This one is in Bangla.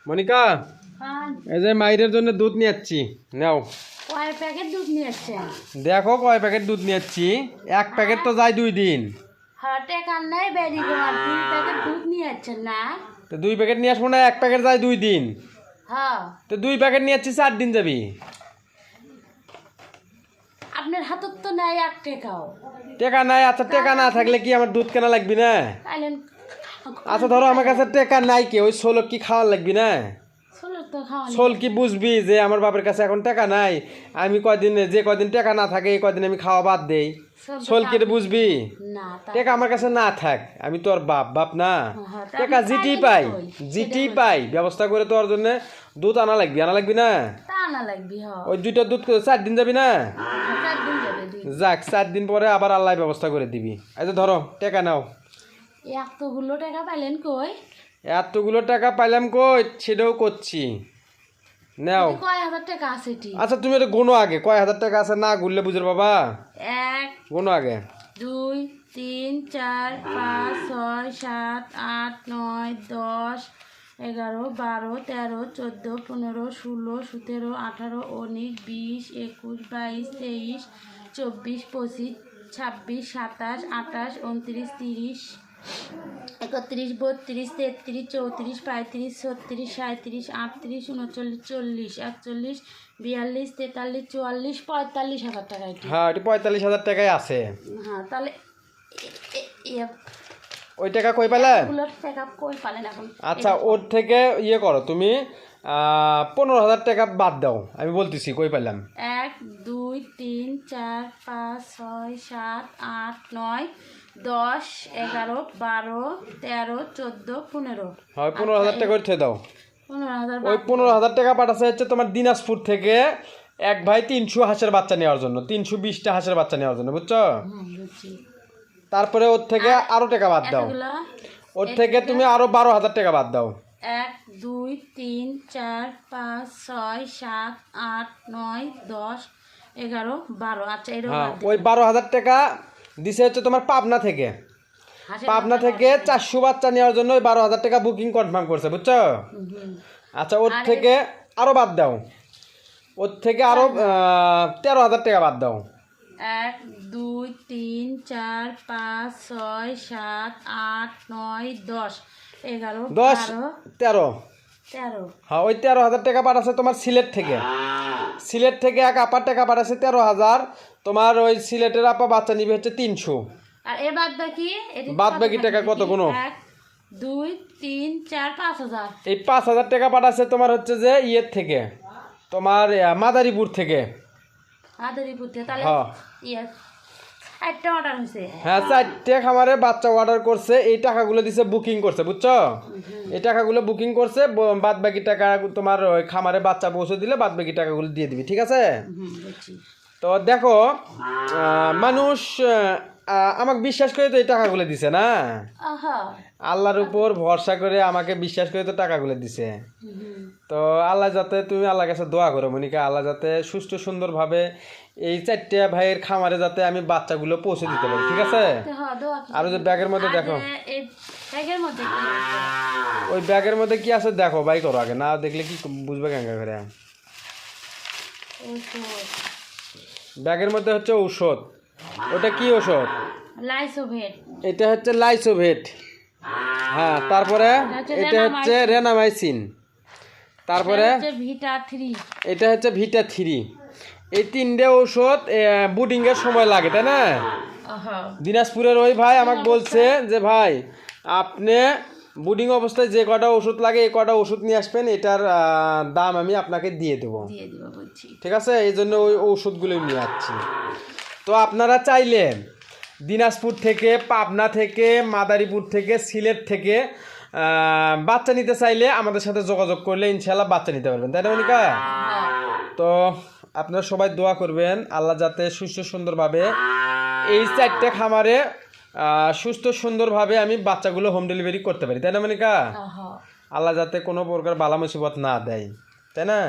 মনিকা, এই যে মাইরের জন্য দুধ নিয়ে যাচ্ছি, নাও। কয় প্যাকেট দুধ নিয়ে আসছেন? দেখো কয় প্যাকেট দুধ নিয়ে যাচ্ছি। এক প্যাকেট তো যায় 2 দিন। হাটে কান্নায় বেরি গোয়ার 2 প্যাকেট দুধ নিয়ে আসছেন না? তো 2 প্যাকেট নিয়ে আসবো না, এক প্যাকেট যায় 2 দিন। হ্যাঁ, তো 2 প্যাকেট নিয়ে যাচ্ছি, 4 দিন যাবি। আপনার হাতত তো নাই 1 টাকাও। টাকা নাই? আচ্ছা টাকা না থাকলে কি আমার দুধ কেনা লাগবি না? আইলেন আচ্ছা ধরো আমার কাছে টাকা নাই, কি ওই ষোলক কি খাওয়ার লাগবি না? চলো তো খাওয়া ষোল কি বুঝবি যে আমার বাপের কাছে এখন টাকা নাই, আমি কয়দিন যে কয়দিন টাকা না থাকে এই কয়দিন আমি খাওয়া বাদ দেই। ষোল কি বুঝবি? না টাকা আমার কাছে না থাক, আমি তোর বাপ বাপ না। হ্যাঁ, তা টাকা আপনি জিটি পাইলেন পাই, কই? জিটি পাই ব্যবস্থা করে তোর জন্য দুধ আনা লাগবি না? তা না লাগবি। ওই 2টা দুধ 4 দিন যাবি না? 4 দিন যাবে দুই। যাক 4 দিন পরে আবার আল্লাহ ব্যবস্থা করে দিবি। এই যে ধরো টাকা নাও। এতগুলো টাকা পাইলেন কই? এতগুলো টাকা পাইলাম কই, সেটাও করছি, নাও। কয় হাজার টাকা আছে এটি? আচ্ছা তুমি এটা গোনো আগে, কয় হাজার টাকা আছে না গুনলে বুঝের বাবা। 1 গোনো আগে। 2 3 4 5 6 7 8 9 10 11 12 13 14 15 16 17 18 19 20 21 22 23 24 25 26 27 28 29 30 31 32 33 34 35 36 37 38 39 40 41 42 43 44 45 হাজার টাকা এটি। হ্যাঁ ওটি 45,000 টাকায় আছে। হ্যাঁ তাহলে ওই টাকা কই পেলে? এগুলোর টাকা কই পালেন এখন? আচ্ছা ওর থেকে ইয়ে করো তুমি, 15,000 টাকা বাদ দাও, আমি বলতেছি কই পেলাম। 1 2 3 4 5 6 7 8 9 10 11 12 13 14 15। হয় 15,000 টাকা করে থে দাও। 15,000 ওই 15,000 টাকা পাঠাচ্ছে হচ্ছে তোমার দিনাজপুর থেকে এক ভাই 300 হাঁসের বাচ্চা নেওয়ার জন্য, 320টা হাঁসের বাচ্চা নেওয়ার জন্য, বুঝছো? বুঝছি। তারপরে ওর থেকে আরো টাকা বাদ দাও, এতগুলো ওর থেকে তুমি আরো 12,000 টাকা বাদ দাও। 1 2 3 4 5 6 7 8 9 10 11 12। আচ্ছা এরকম হ্যাঁ ওই 12,000 টাকা দিছে হচ্ছে তোমার পাবনা থেকে। পাবনা থেকে 400 বাচ্চা নেওয়ার জন্য ওই 12,000 টাকা বুকিং কনফার্ম করছে, বুঝছো? আচ্ছা ওর থেকে আরো বাদ দাও, ওর থেকে আরো 13,000 টাকা বাদ দাও। 1 2 3 4 5 6 7 8 9 10 11 10 13। 13। হ্যাঁ ওই 13,000 টাকা পাঠাচ্ছে তোমার সিলেট থেকে। সিলেট থেকে এক আপার টাকা পাঠাচ্ছে 13,000। তোমার ওই সিলেটের আপা বাচ্চা নিবে হচ্ছে 300। আর এর বাদ বাকি বাদ বাকি টাকা কত গুনো? 1 2 3 4 5,000। এই 5,000 টাকা পাঠাচ্ছে তোমার হচ্ছে যে ইয়ের থেকে, তোমার মাদারীপুর থেকে। আদরিপুর থেকে তাহলে হ্যাঁ একটা অর্ডার হয়েছে। হ্যাঁ 4টে খামারে বাচ্চা অর্ডার করছে, এই টাকাগুলো দিছে বুকিং করছে, বুঝছো? এই টাকাগুলো বুকিং করছে, বাদ বাকি টাকা তোমার ওই খামারে বাচ্চা পৌঁছে দিলে বাদ বাকি টাকাগুলো দিয়ে দিবি, ঠিক আছে? বুঝছি। তো দেখো মানুষ আমাকে বিশ্বাস করে তো এই টাকাগুলো দিছে না, আহা। আল্লাহর উপর ভরসা করে আমাকে বিশ্বাস করে তো টাকাগুলো দিছে। তো আল্লাহ যাতে, তুমি আল্লাহর কাছে দোয়া করো মনিকা, আল্লাহ যাতে সুস্থ সুন্দরভাবে এই 4টে ভাইয়ের খামারে যাতে আমি বাচ্চাগুলো পৌঁছে দিতে পারি, ঠিক আছে? আর ওই যে ব্যাগের মধ্যে দেখো, এই ব্যাগের মধ্যে কি আছে? ওই ব্যাগের মধ্যে কি আছে দেখো, বাই করো আগে, না দেখলে কি বুঝবে কেন করে। ব্যাগের মধ্যে হচ্ছে ঔষধ। ওটা কি ওষুধ? লাইসোভেট। এটা হচ্ছে লাইসোভেট। হ্যাঁ তারপরে এটা হচ্ছে রেনামাইসিন। তারপরে ভিটা 3। এটা হচ্ছে ভিটা 3। এই 3টে ঔষধ বুডিংয়ের সময় লাগে, তাই না? দিনাজপুরের ওই ভাই আমাকে বলছে যে ভাই আপনি বুডিং অবস্থায় যে কটা ওষুধ লাগে এই কটা ওষুধ নিয়ে আসবেন, এটার দাম আমি আপনাকে দিয়ে দেবো, ঠিক আছে? এই জন্য ওই ওষুধগুলো নিয়ে আসছি। তো আপনারা চাইলে দিনাজপুর থেকে, পাবনা থেকে, মাদারীপুর থেকে, সিলেট থেকে বাচ্চা নিতে চাইলে আমাদের সাথে যোগাযোগ করলে ইনশাল্লাহ বাচ্চা নিতে পারবেন, তাই না মনিকা? তো আপনারা সবাই দোয়া করবেন আল্লাহ যাতে সুস্থ সুন্দরভাবে এই 4টে খামারে সুস্থ সুন্দরভাবে আমি বাচ্চাগুলো হোম ডেলিভারি করতে পারি, তাই না মনিকা? আল্লাহ যাতে কোনো প্রকার বালা মুসিবত না দেয়, তাই না?